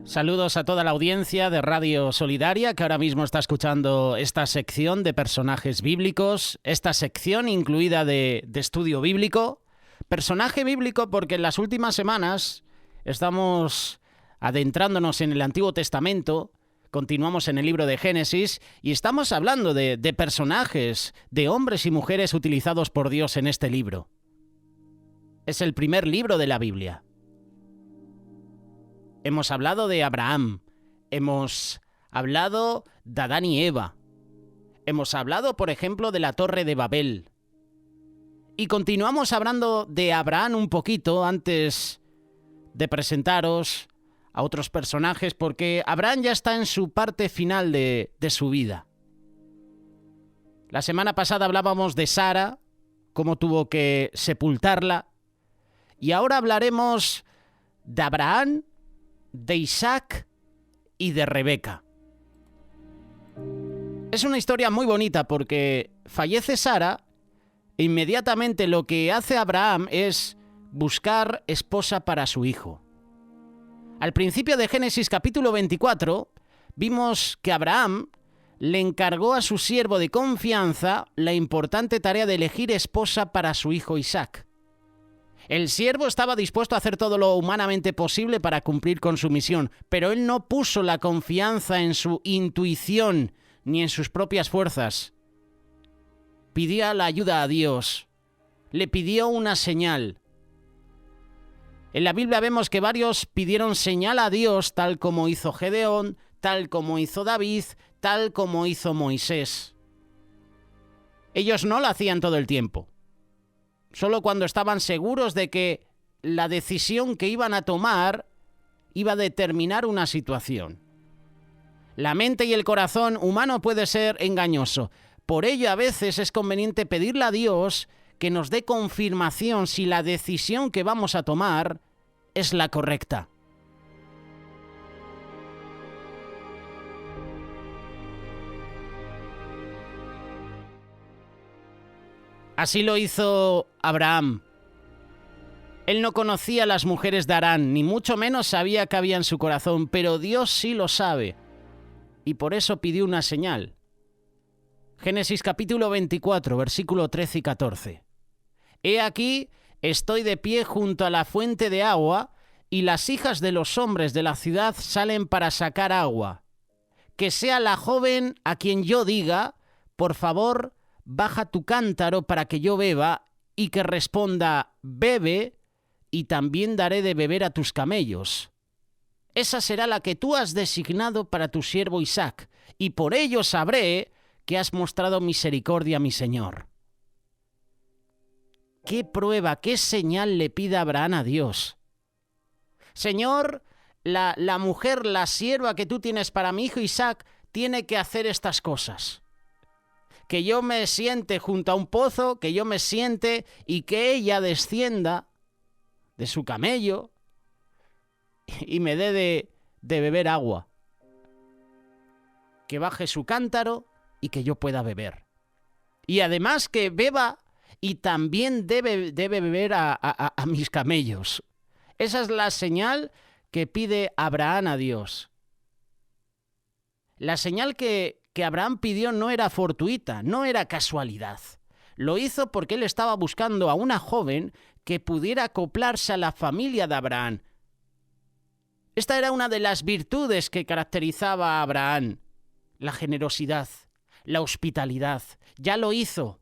Saludos a toda la audiencia de Radio Solidaria que ahora mismo está escuchando esta sección de personajes bíblicos, esta sección incluida de estudio bíblico. Personaje bíblico porque en las últimas semanas estamos adentrándonos en el Antiguo Testamento, continuamos en el libro de Génesis y estamos hablando de personajes, de hombres y mujeres utilizados por Dios en este libro. Es el primer libro de la Biblia. Hemos hablado de Abraham, hemos hablado de Adán y Eva, hemos hablado, por ejemplo, de la Torre de Babel. Y continuamos hablando de Abraham un poquito antes de presentaros a otros personajes, porque Abraham ya está en su parte final de su vida. La semana pasada hablábamos de Sara, cómo tuvo que sepultarla, y ahora hablaremos de Abraham, de Isaac y de Rebeca. Es una historia muy bonita porque fallece Sara e inmediatamente lo que hace Abraham es buscar esposa para su hijo. Al principio de Génesis capítulo 24 vimos que Abraham le encargó a su siervo de confianza la importante tarea de elegir esposa para su hijo Isaac. El siervo estaba dispuesto a hacer todo lo humanamente posible para cumplir con su misión, pero él no puso la confianza en su intuición ni en sus propias fuerzas. Pidió la ayuda a Dios. Le pidió una señal. En la Biblia vemos que varios pidieron señal a Dios, tal como hizo Gedeón, tal como hizo David, tal como hizo Moisés. Ellos no lo hacían todo el tiempo. Solo cuando estaban seguros de que la decisión que iban a tomar iba a determinar una situación. La mente y el corazón humano puede ser engañoso. Por ello, a veces es conveniente pedirle a Dios que nos dé confirmación si la decisión que vamos a tomar es la correcta. Así lo hizo Abraham. Él no conocía a las mujeres de Harán, ni mucho menos sabía qué había en su corazón, pero Dios sí lo sabe, y por eso pidió una señal. Génesis capítulo 24, versículo 13 y 14. He aquí, estoy de pie junto a la fuente de agua, y las hijas de los hombres de la ciudad salen para sacar agua. Que sea la joven a quien yo diga, por favor, baja tu cántaro para que yo beba, y que responda, bebe, y también daré de beber a tus camellos. Esa será la que tú has designado para tu siervo Isaac, y por ello sabré que has mostrado misericordia a mi señor. ¿Qué prueba, qué señal le pide Abraham a Dios? Señor, la mujer, la sierva que tú tienes para mi hijo Isaac, tiene que hacer estas cosas. Que yo me siente junto a un pozo, que yo me siente y que ella descienda de su camello y me dé de beber agua. Que baje su cántaro y que yo pueda beber. Y además que beba y también debe beber a mis camellos. Esa es la señal que pide Abraham a Dios. La señal que Abraham pidió no era fortuita, no era casualidad. Lo hizo porque él estaba buscando a una joven que pudiera acoplarse a la familia de Abraham. Esta era una de las virtudes que caracterizaba a Abraham: la generosidad, la hospitalidad. Ya lo hizo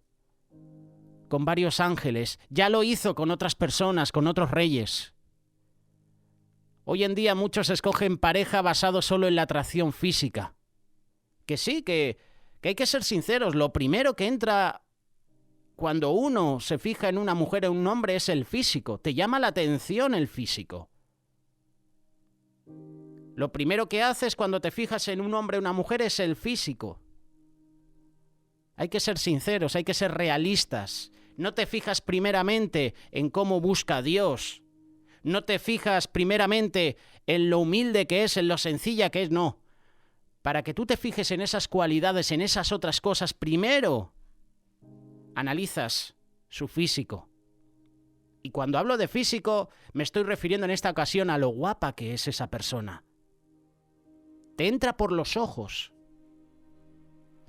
con varios ángeles, ya lo hizo con otras personas, con otros reyes. Hoy en día muchos escogen pareja basado solo en la atracción física. Que sí, que hay que ser sinceros. Lo primero que entra cuando uno se fija en una mujer o en un hombre es el físico. Te llama la atención el físico. Lo primero que haces cuando te fijas en un hombre o una mujer es el físico. Hay que ser sinceros, hay que ser realistas. No te fijas primeramente en cómo busca a Dios. No te fijas primeramente en lo humilde que es, en lo sencilla que es, no. para que tú te fijes en esas cualidades, en esas otras cosas, primero analizas su físico. Y cuando hablo de físico, me estoy refiriendo en esta ocasión a lo guapa que es esa persona. Te entra por los ojos.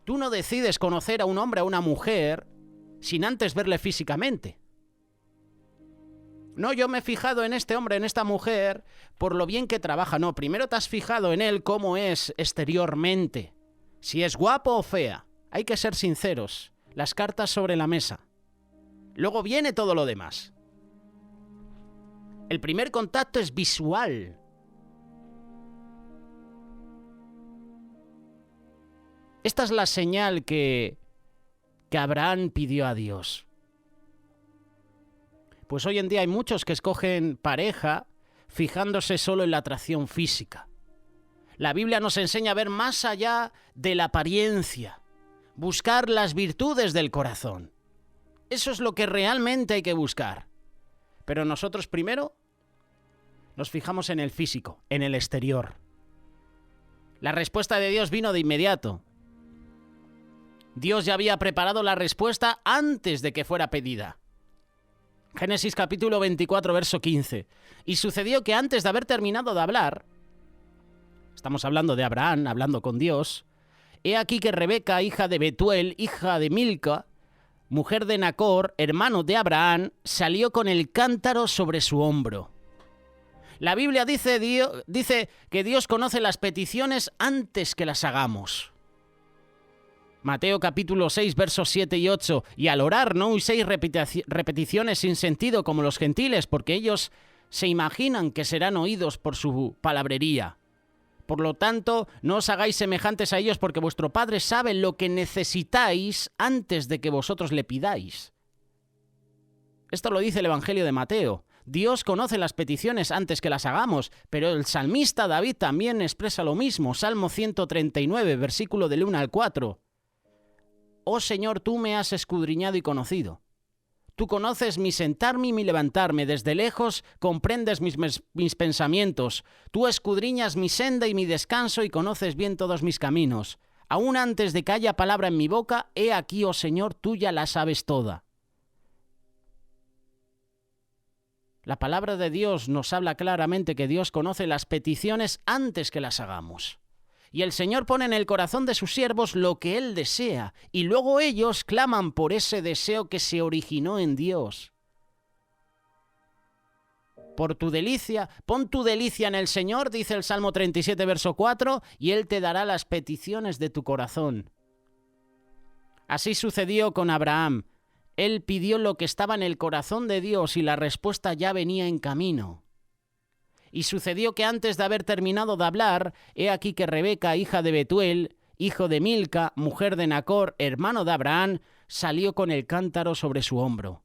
Tú no decides conocer a un hombre o a una mujer sin antes verle físicamente. No, yo me he fijado en este hombre, en esta mujer, por lo bien que trabaja. No, primero te has fijado en él cómo es exteriormente. Si es guapo o fea. Hay que ser sinceros. Las cartas sobre la mesa. Luego viene todo lo demás. El primer contacto es visual. Esta es la señal que Abraham pidió a Dios. Pues hoy en día hay muchos que escogen pareja fijándose solo en la atracción física. La Biblia nos enseña a ver más allá de la apariencia, buscar las virtudes del corazón. Eso es lo que realmente hay que buscar. Pero nosotros primero nos fijamos en el físico, en el exterior. La respuesta de Dios vino de inmediato. Dios ya había preparado la respuesta antes de que fuera pedida. Génesis capítulo 24, verso 15. Y sucedió que antes de haber terminado de hablar, estamos hablando de Abraham, hablando con Dios, he aquí que Rebeca, hija de Betuel, hija de Milca, mujer de Nacor, hermano de Abraham, salió con el cántaro sobre su hombro. La Biblia dice que Dios conoce las peticiones antes que las hagamos. Mateo capítulo 6, versos 7 y 8. Y al orar no uséis repeticiones sin sentido como los gentiles, porque ellos se imaginan que serán oídos por su palabrería. Por lo tanto, no os hagáis semejantes a ellos, porque vuestro Padre sabe lo que necesitáis antes de que vosotros le pidáis. Esto lo dice el Evangelio de Mateo. Dios conoce las peticiones antes que las hagamos, pero el salmista David también expresa lo mismo. Salmo 139, versículo del 1 al 4. Oh Señor, tú me has escudriñado y conocido. Tú conoces mi sentarme y mi levantarme. Desde lejos comprendes mis pensamientos. Tú escudriñas mi senda y mi descanso y conoces bien todos mis caminos. Aún antes de que haya palabra en mi boca, he aquí, oh Señor, tú ya la sabes toda. La palabra de Dios nos habla claramente que Dios conoce las peticiones antes que las hagamos. Y el Señor pone en el corazón de sus siervos lo que Él desea, y luego ellos claman por ese deseo que se originó en Dios. Por tu delicia, pon tu delicia en el Señor, dice el Salmo 37, verso 4, y Él te dará las peticiones de tu corazón. Así sucedió con Abraham. Él pidió lo que estaba en el corazón de Dios y la respuesta ya venía en camino. Y sucedió que antes de haber terminado de hablar, he aquí que Rebeca, hija de Betuel, hijo de Milca, mujer de Nacor, hermano de Abraham, salió con el cántaro sobre su hombro.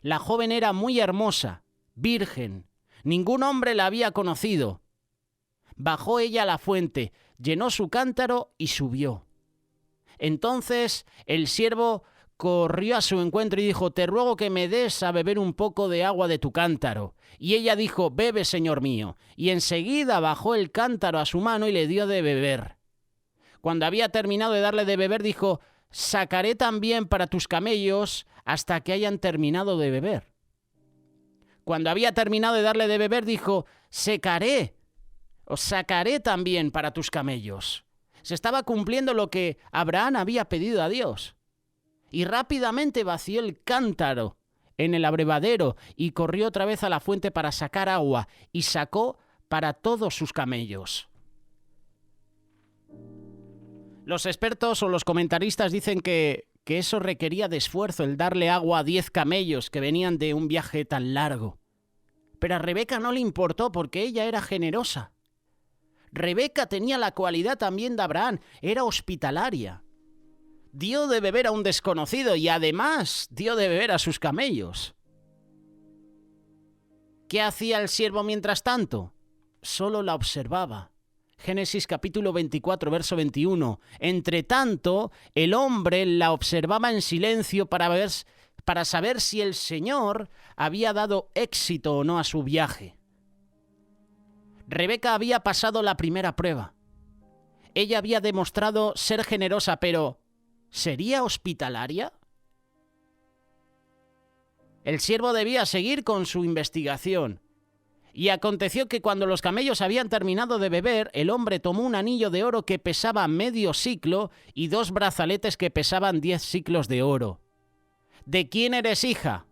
La joven era muy hermosa, virgen. Ningún hombre la había conocido. Bajó ella a la fuente, llenó su cántaro y subió. Entonces el siervo corrió a su encuentro y dijo: te ruego que me des a beber un poco de agua de tu cántaro. Y ella dijo: bebe, señor mío. Y enseguida bajó el cántaro a su mano y le dio de beber. Cuando había terminado de darle de beber, dijo: sacaré también para tus camellos hasta que hayan terminado de beber. Cuando había terminado de darle de beber, dijo: sacaré también para tus camellos. Se estaba cumpliendo lo que Abraham había pedido a Dios. Y rápidamente vació el cántaro en el abrevadero y corrió otra vez a la fuente para sacar agua, y sacó para todos sus camellos. Los expertos o los comentaristas dicen que eso requería de esfuerzo, el darle agua a 10 camellos que venían de un viaje tan largo. Pero a Rebeca no le importó porque ella era generosa. Rebeca tenía la cualidad también de Abraham, era hospitalaria. Dio de beber a un desconocido y además dio de beber a sus camellos. ¿Qué hacía el siervo mientras tanto? Solo la observaba. Génesis capítulo 24, verso 21. Entre tanto, el hombre la observaba en silencio para saber si el Señor había dado éxito o no a su viaje. Rebeca había pasado la primera prueba. ella había demostrado ser generosa, pero ¿sería hospitalaria? El siervo debía seguir con su investigación. Y aconteció que cuando los camellos habían terminado de beber, el hombre tomó un anillo de oro que pesaba medio siclo y 2 brazaletes que pesaban 10 siclos de oro. ¿De quién eres hija?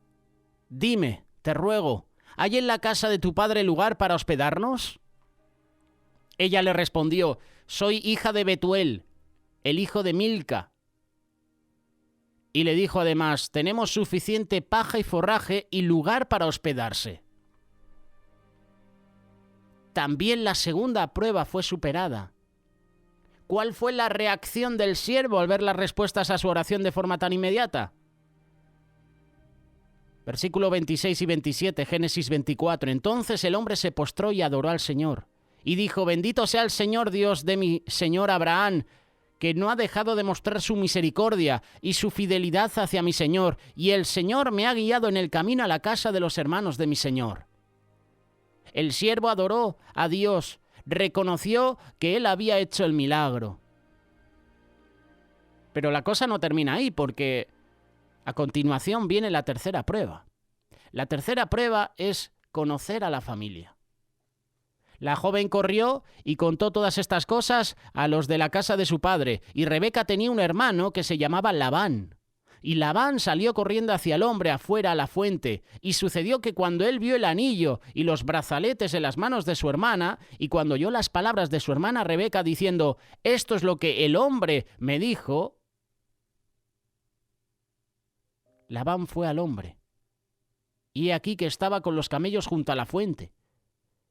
Dime, te ruego, ¿hay en la casa de tu padre lugar para hospedarnos? Ella le respondió, soy hija de Betuel, el hijo de Milca. Y le dijo además, tenemos suficiente paja y forraje y lugar para hospedarse. También la segunda prueba fue superada. ¿Cuál fue la reacción del siervo al ver las respuestas a su oración de forma tan inmediata? Versículo 26 y 27, Génesis 24. Entonces el hombre se postró y adoró al Señor. Y dijo, bendito sea el Señor Dios de mi señor Abraham, que no ha dejado de mostrar su misericordia y su fidelidad hacia mi señor, y el Señor me ha guiado en el camino a la casa de los hermanos de mi señor. El siervo adoró a Dios, reconoció que él había hecho el milagro. Pero la cosa no termina ahí, porque a continuación viene la tercera prueba. La tercera prueba es conocer a la familia. La joven corrió y contó todas estas cosas a los de la casa de su padre, y Rebeca tenía un hermano que se llamaba Labán. Y Labán salió corriendo hacia el hombre afuera a la fuente, y sucedió que cuando él vio el anillo y los brazaletes en las manos de su hermana, y cuando oyó las palabras de su hermana Rebeca diciendo, esto es lo que el hombre me dijo, Labán fue al hombre, y he aquí que estaba con los camellos junto a la fuente,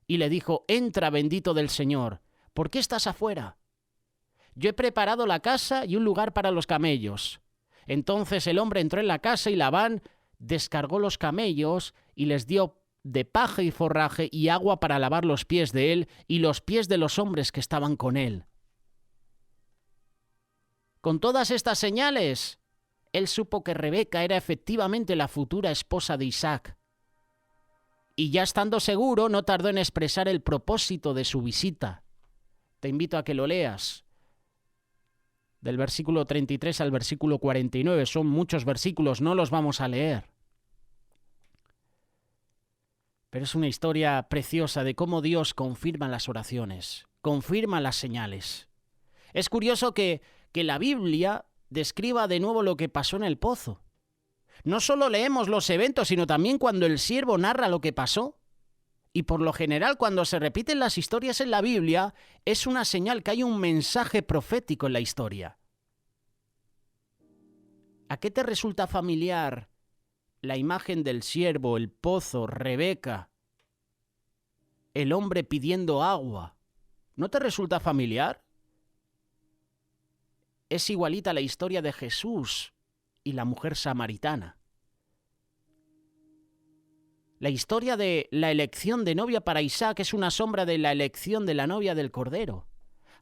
y le dijo, entra bendito del Señor, ¿por qué estás afuera? Yo he preparado la casa y un lugar para los camellos. Entonces el hombre entró en la casa y Labán descargó los camellos y les dio de paja y forraje y agua para lavar los pies de él y los pies de los hombres que estaban con él. Con todas estas señales, él supo que Rebeca era efectivamente la futura esposa de Isaac. Y ya estando seguro, no tardó en expresar el propósito de su visita. Te invito a que lo leas. Del versículo 33 al versículo 49. Son muchos versículos, no los vamos a leer. Pero es una historia preciosa de cómo Dios confirma las oraciones, confirma las señales. Es curioso que la Biblia describa de nuevo lo que pasó en el pozo. No solo leemos los eventos, sino también cuando el siervo narra lo que pasó. Y por lo general, cuando se repiten las historias en la Biblia, es una señal que hay un mensaje profético en la historia. ¿A qué te resulta familiar la imagen del siervo, el pozo, Rebeca, el hombre pidiendo agua? ¿No te resulta familiar? Es igualita a la historia de Jesús y la mujer samaritana. La historia de la elección de novia para Isaac es una sombra de la elección de la novia del Cordero.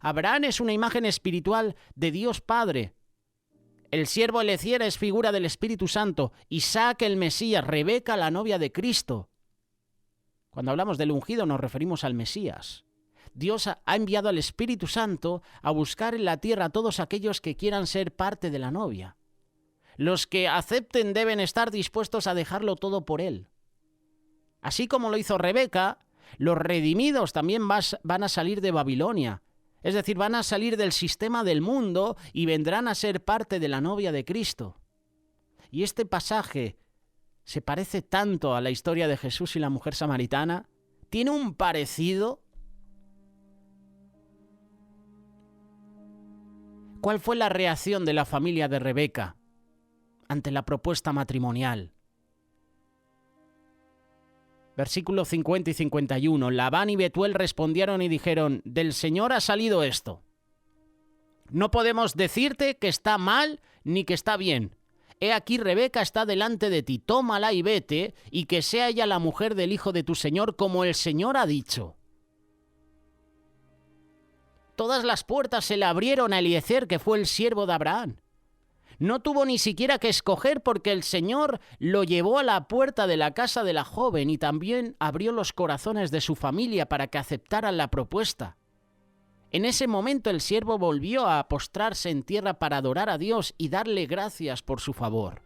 Abraham es una imagen espiritual de Dios Padre. El siervo Eliezer es figura del Espíritu Santo. Isaac el Mesías, Rebeca la novia de Cristo. Cuando hablamos del ungido nos referimos al Mesías. Dios ha enviado al Espíritu Santo a buscar en la tierra a todos aquellos que quieran ser parte de la novia. Los que acepten deben estar dispuestos a dejarlo todo por él. Así como lo hizo Rebeca, los redimidos también van a salir de Babilonia. Es decir, van a salir del sistema del mundo y vendrán a ser parte de la novia de Cristo. Y este pasaje se parece tanto a la historia de Jesús y la mujer samaritana. Tiene un parecido. ¿Cuál fue la reacción de la familia de Rebeca ante la propuesta matrimonial? Versículos 50 y 51. Labán y Betuel respondieron y dijeron, del Señor ha salido esto. No podemos decirte que está mal ni que está bien. He aquí Rebeca está delante de ti, tómala y vete, y que sea ella la mujer del hijo de tu Señor, como el Señor ha dicho. Todas las puertas se le abrieron a Eliezer, que fue el siervo de Abraham. No tuvo ni siquiera que escoger porque el Señor lo llevó a la puerta de la casa de la joven y también abrió los corazones de su familia para que aceptaran la propuesta. En ese momento el siervo volvió a postrarse en tierra para adorar a Dios y darle gracias por su favor.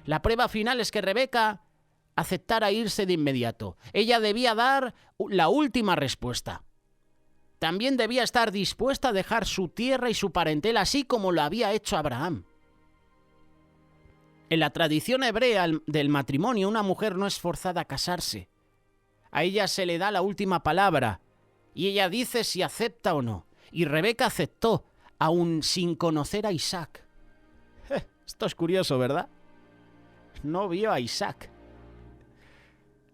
La prueba final es que Rebeca aceptara irse de inmediato. Ella debía dar la última respuesta. También debía estar dispuesta a dejar su tierra y su parentela, así como lo había hecho Abraham. En la tradición hebrea del matrimonio, una mujer no es forzada a casarse. A ella se le da la última palabra y ella dice si acepta o no. Y Rebeca aceptó, aun sin conocer a Isaac. Esto es curioso, ¿verdad? No vio a Isaac.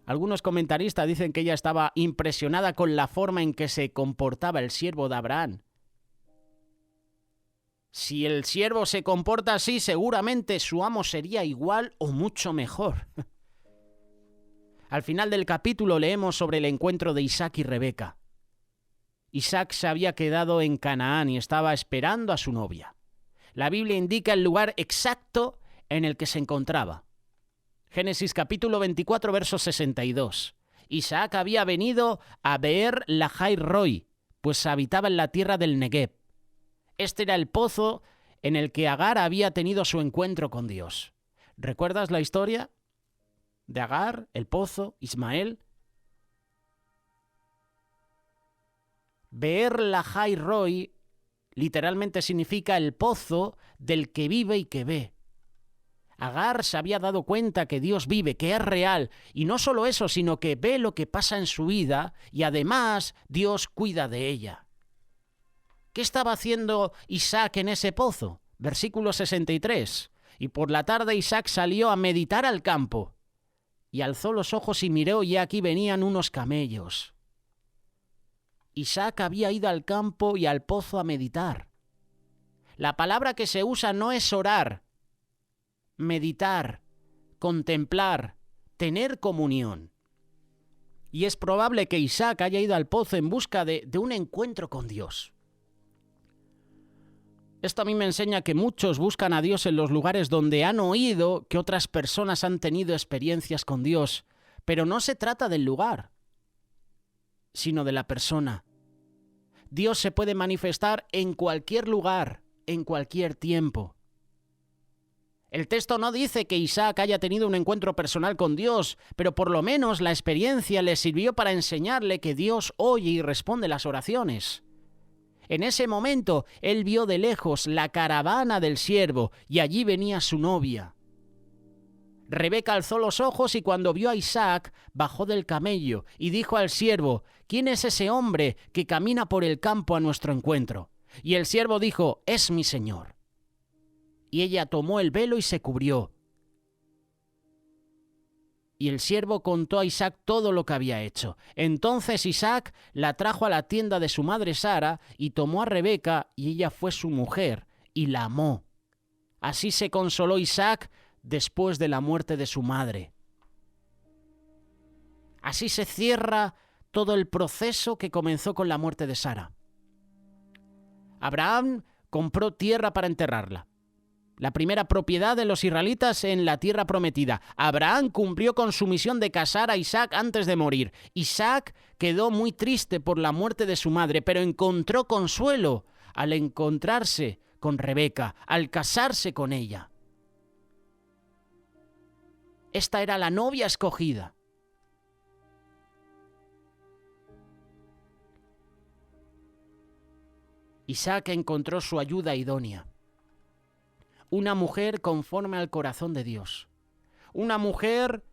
Algunos comentaristas dicen que ella estaba impresionada con la forma en que se comportaba el siervo de Abraham. Si el siervo se comporta así, seguramente su amo sería igual o mucho mejor. Al final del capítulo leemos sobre el encuentro de Isaac y Rebeca. Isaac se había quedado en Canaán y estaba esperando a su novia. La Biblia indica el lugar exacto en el que se encontraba. Génesis capítulo 24, verso 62. Isaac había venido a Beer Lahai Roi, pues habitaba en la tierra del Negev. Este era el pozo en el que Agar había tenido su encuentro con Dios. ¿Recuerdas la historia de Agar, el pozo, Ismael? Beer Lahai Roi literalmente significa el pozo del que vive y que ve. Agar se había dado cuenta que Dios vive, que es real, y no solo eso, sino que ve lo que pasa en su vida y además Dios cuida de ella. ¿Qué estaba haciendo Isaac en ese pozo? Versículo 63. Y por la tarde Isaac salió a meditar al campo, y alzó los ojos y miró, y aquí venían unos camellos. Isaac había ido al campo y al pozo a meditar. La palabra que se usa no es orar, meditar, contemplar, tener comunión. Y es probable que Isaac haya ido al pozo en busca de un encuentro con Dios. Esto a mí me enseña que muchos buscan a Dios en los lugares donde han oído que otras personas han tenido experiencias con Dios, pero no se trata del lugar, sino de la persona. Dios se puede manifestar en cualquier lugar, en cualquier tiempo. El texto no dice que Isaac haya tenido un encuentro personal con Dios, pero por lo menos la experiencia le sirvió para enseñarle que Dios oye y responde las oraciones. En ese momento, él vio de lejos la caravana del siervo y allí venía su novia. Rebeca alzó los ojos y cuando vio a Isaac, bajó del camello y dijo al siervo: ¿Quién es ese hombre que camina por el campo a nuestro encuentro? Y el siervo dijo: es mi señor. Y ella tomó el velo y se cubrió. Y el siervo contó a Isaac todo lo que había hecho. Entonces Isaac la trajo a la tienda de su madre Sara y tomó a Rebeca, y ella fue su mujer, y la amó. Así se consoló Isaac después de la muerte de su madre. Así se cierra todo el proceso que comenzó con la muerte de Sara. Abraham compró tierra para enterrarla. La primera propiedad de los israelitas en la tierra prometida. Abraham cumplió con su misión de casar a Isaac antes de morir. Isaac quedó muy triste por la muerte de su madre, pero encontró consuelo al encontrarse con Rebeca, al casarse con ella. Esta era la novia escogida. Isaac encontró su ayuda idónea. Una mujer conforme al corazón de Dios. Una mujer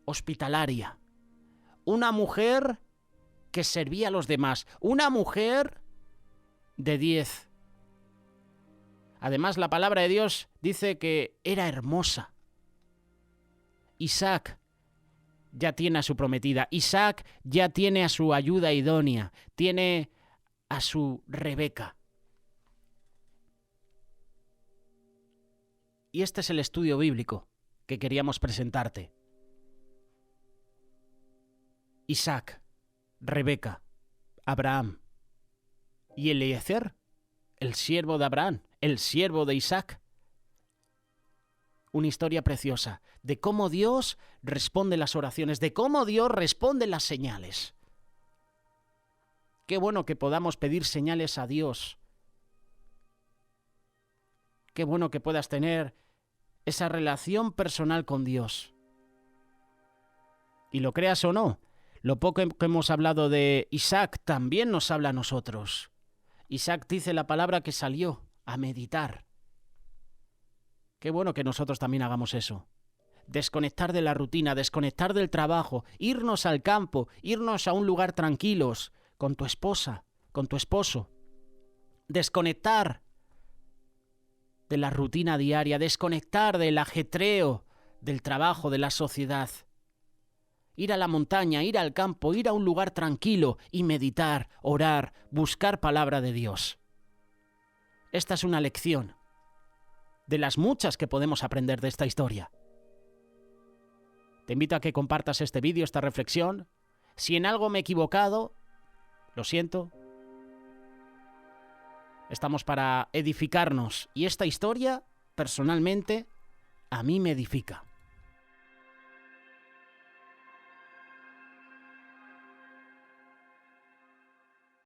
hospitalaria. Una mujer que servía a los demás. Una mujer de 10. Además, la palabra de Dios dice que era hermosa. Isaac ya tiene a su prometida. Isaac ya tiene a su ayuda idónea. Tiene a su Rebeca. Y este es el estudio bíblico que queríamos presentarte. Isaac, Rebeca, Abraham y Eliezer, el siervo de Abraham, el siervo de Isaac. Una historia preciosa de cómo Dios responde las oraciones, de cómo Dios responde las señales. Qué bueno que podamos pedir señales a Dios. Qué bueno que puedas tener esa relación personal con Dios. Y lo creas o no, lo poco que hemos hablado de Isaac también nos habla a nosotros. Isaac dice la palabra que salió a meditar. Qué bueno que nosotros también hagamos eso. Desconectar de la rutina, desconectar del trabajo, irnos al campo, irnos a un lugar tranquilos, con tu esposa, con tu esposo. Desconectar de la rutina diaria, desconectar del ajetreo del trabajo, de la sociedad. Ir a la montaña, ir al campo, ir a un lugar tranquilo y meditar, orar, buscar palabra de Dios. Esta es una lección de las muchas que podemos aprender de esta historia. Te invito a que compartas este vídeo, esta reflexión. Si en algo me he equivocado, lo siento. Estamos para edificarnos y esta historia, personalmente, a mí me edifica.